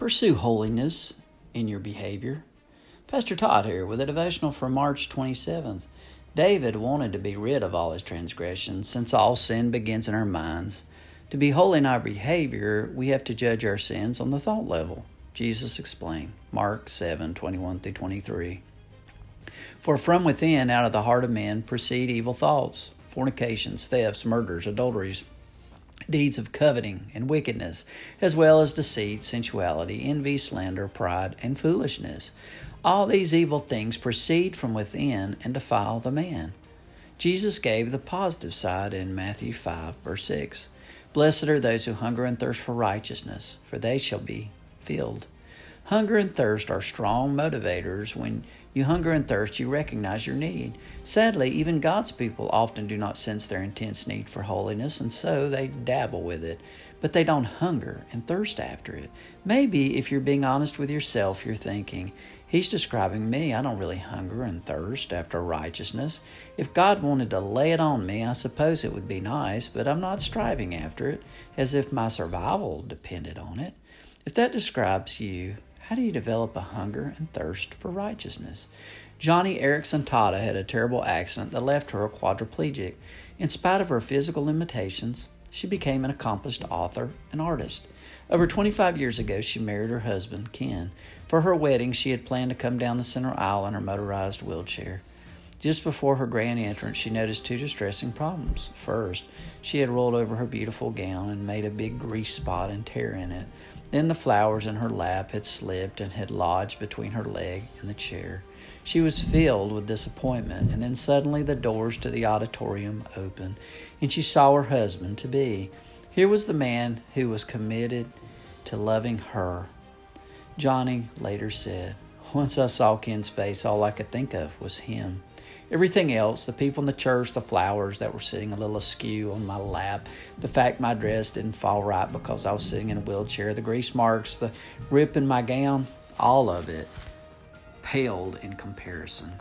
Pursue holiness in your behavior. Pastor Todd here with a devotional for March 27th. David wanted to be rid of all his transgressions, since all sin begins in our minds. To be holy in our behavior, we have to judge our sins on the thought level. Jesus explained, Mark 7:21-23. For from within, out of the heart of men, proceed evil thoughts, fornications, thefts, murders, adulteries, deeds of coveting and wickedness, as well as deceit, sensuality, envy, slander, pride, and foolishness. All these evil things proceed from within and defile the man. Jesus gave the positive side in Matthew 5, verse 6. Blessed are those who hunger and thirst for righteousness, for they shall be filled. Hunger and thirst are strong motivators. When you hunger and thirst, you recognize your need. Sadly, even God's people often do not sense their intense need for holiness, and so they dabble with it, but they don't hunger and thirst after it. Maybe, if you're being honest with yourself, you're thinking, He's describing me. I don't really hunger and thirst after righteousness. If God wanted to lay it on me, I suppose it would be nice, but I'm not striving after it, as if my survival depended on it. If that describes you, how do you develop a hunger and thirst for righteousness? Johnny Erickson Todd had a terrible accident that left her a quadriplegic. In spite of her physical limitations, she became an accomplished author and artist. Over 25 years ago, she married her husband, Ken. For her wedding, she had planned to come down the center aisle in her motorized wheelchair. Just before her grand entrance, she noticed two distressing problems. First, she had rolled over her beautiful gown and made a big grease spot and tear in it. Then the flowers in her lap had slipped and had lodged between her leg and the chair. She was filled with disappointment, and then suddenly the doors to the auditorium opened, and she saw her husband-to-be. Here was the man who was committed to loving her. Johnny later said, "Once I saw Ken's face, all I could think of was him. Everything else, the people in the church, the flowers that were sitting a little askew on my lap, the fact my dress didn't fall right because I was sitting in a wheelchair, the grease marks, the rip in my gown, all of it paled in comparison."